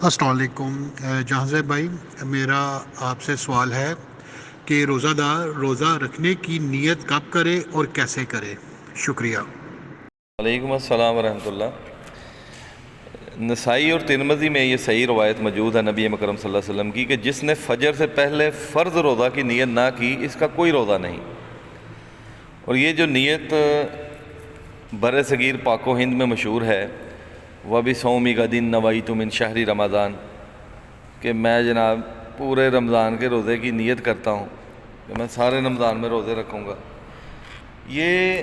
السلام علیکم جہاں زیب بھائی، میرا آپ سے سوال ہے کہ روزہ دار روزہ رکھنے کی نیت کب کرے اور کیسے کرے؟ شکریہ۔ وعلیکم السلام ورحمۃ اللہ۔ نسائی اور ترمذی میں یہ صحیح روایت موجود ہے نبی مکرم صلی اللہ علیہ وسلم کی کہ جس نے فجر سے پہلے فرض روزہ کی نیت نہ کی اس کا کوئی روزہ نہیں۔ اور یہ جو نیت بر صغیر پاک و ہند میں مشہور ہے، وَبِصَوْمِ غَدٍ نَوَيْتُ مِنْ شَهْرِ رمضان، کہ میں جناب پورے رمضان کے روزے کی نیت کرتا ہوں کہ میں سارے رمضان میں روزے رکھوں گا۔ یہ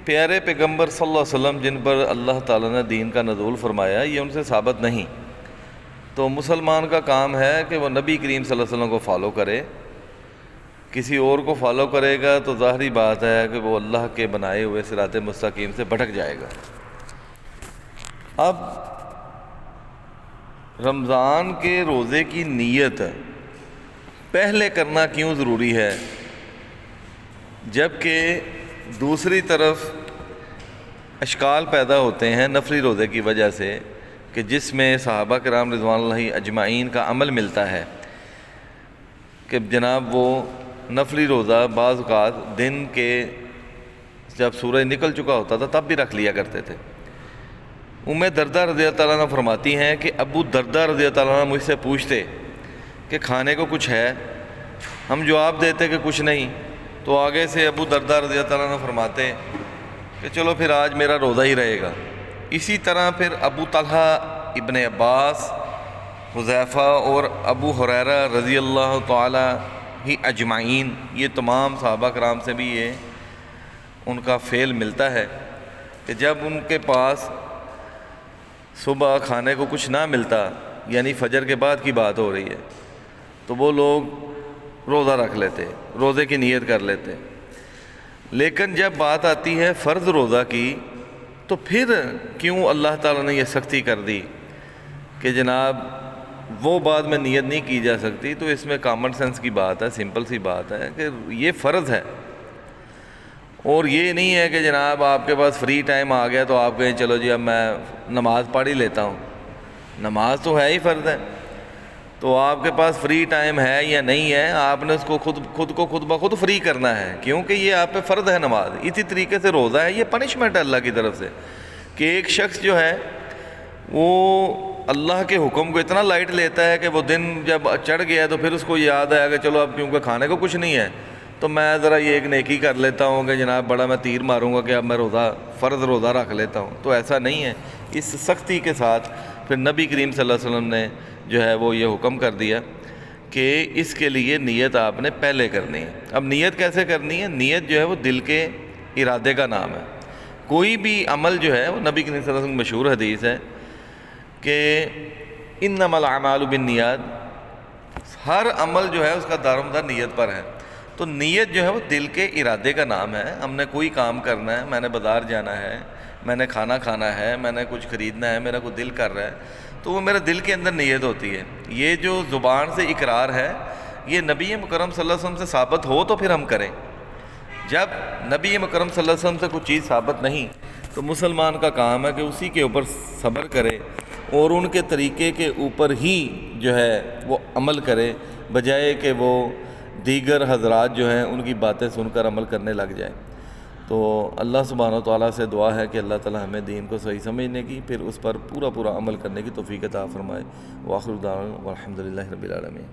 پیارے پیغمبر صلی اللہ علیہ وسلم جن پر اللہ تعالیٰ نے دین کا نزول فرمایا، یہ ان سے ثابت نہیں۔ تو مسلمان کا کام ہے کہ وہ نبی کریم صلی اللہ علیہ وسلم کو فالو کرے۔ کسی اور کو فالو کرے گا تو ظاہری بات ہے کہ وہ اللہ کے بنائے ہوئے صراط مستقیم سے بھٹک جائے گا۔ اب رمضان کے روزے کی نیت پہلے کرنا کیوں ضروری ہے، جبکہ دوسری طرف اشکال پیدا ہوتے ہیں نفلی روزے کی وجہ سے کہ جس میں صحابہ کرام رضوان اللہ اجمعین کا عمل ملتا ہے کہ جناب وہ نفلی روزہ بعض اوقات دن کے جب سورج نکل چکا ہوتا تھا تب بھی رکھ لیا کرتے تھے۔ ام دردہ رضی اللہ تعالیٰ عنہ فرماتی ہیں کہ ابو دردہ رضی اللہ تعالیٰ عنہ مجھ سے پوچھتے کہ کھانے کو کچھ ہے، ہم جواب دیتے کہ کچھ نہیں، تو آگے سے ابو دردہ رضی اللہ تعالیٰ عنہ فرماتے کہ چلو پھر آج میرا روزہ ہی رہے گا۔ اسی طرح پھر ابو طلحہ، ابن عباس، حذیفہ اور ابو ہریرہ رضی اللہ تعالیٰ ہی اجمعین، یہ تمام صحابہ کرام سے بھی یہ ان کا فعل ملتا ہے کہ جب ان کے پاس صبح کھانے کو کچھ نہ ملتا، یعنی فجر کے بعد کی بات ہو رہی ہے، تو وہ لوگ روزہ رکھ لیتے، روزے کی نیت کر لیتے۔ لیکن جب بات آتی ہے فرض روزہ کی تو پھر کیوں اللہ تعالیٰ نے یہ سختی کر دی کہ جناب وہ بعد میں نیت نہیں کی جا سکتی؟ تو اس میں کامن سینس کی بات ہے، سمپل سی بات ہے کہ یہ فرض ہے، اور یہ نہیں ہے کہ جناب آپ کے پاس فری ٹائم آ گیا تو آپ کہیں چلو جی اب میں نماز پڑھ ہی لیتا ہوں۔ نماز تو ہے ہی فرض ہے، تو آپ کے پاس فری ٹائم ہے یا نہیں ہے، آپ نے اس کو خود کو خود بخود فری کرنا ہے، کیونکہ یہ آپ پہ فرض ہے نماز۔ اسی طریقے سے روزہ ہے، یہ پنشمنٹ ہے اللہ کی طرف سے کہ ایک شخص جو ہے وہ اللہ کے حکم کو اتنا لائٹ لیتا ہے کہ وہ دن جب چڑھ گیا تو پھر اس کو یاد آیا کہ چلو اب کیونکہ کھانے کو کچھ نہیں ہے تو میں ذرا یہ ایک نیکی کر لیتا ہوں کہ جناب بڑا میں تیر ماروں گا کہ اب میں فرض روزہ رکھ لیتا ہوں۔ تو ایسا نہیں ہے، اس سختی کے ساتھ پھر نبی کریم صلی اللہ علیہ وسلم نے جو ہے وہ یہ حکم کر دیا کہ اس کے لیے نیت آپ نے پہلے کرنی ہے۔ اب نیت کیسے کرنی ہے؟ نیت جو ہے وہ دل کے ارادے کا نام ہے۔ کوئی بھی عمل جو ہے وہ نبی کریم صلی اللہ علیہ وسلم کی مشہور حدیث ہے کہ انما الاعمال بالنیات، ہر عمل جو ہے اس کا دار و مدار نیت پر ہے۔ تو نیت جو ہے وہ دل کے ارادے کا نام ہے۔ ہم نے کوئی کام کرنا ہے، میں نے بازار جانا ہے، میں نے کھانا کھانا ہے، میں نے کچھ خریدنا ہے، میرا کوئی دل کر رہا ہے، تو وہ میرے دل کے اندر نیت ہوتی ہے۔ یہ جو زبان سے اقرار ہے یہ نبی مکرم صلی اللہ علیہ وسلم سے ثابت ہو تو پھر ہم کریں۔ جب نبی مکرم صلی اللہ علیہ وسلم سے کوئی چیز ثابت نہیں تو مسلمان کا کام ہے کہ اسی کے اوپر صبر کرے اور ان کے طریقے کے اوپر ہی جو ہے وہ عمل کرے، بجائے کہ وہ دیگر حضرات جو ہیں ان کی باتیں سن کر عمل کرنے لگ جائیں۔ تو اللہ سبحانہ و تعالیٰ سے دعا ہے کہ اللہ تعالیٰ ہمیں دین کو صحیح سمجھنے کی، پھر اس پر پورا عمل کرنے کی توفیق عطا فرمائے۔ وآخر دعوانا والحمد للہ رب العالمین۔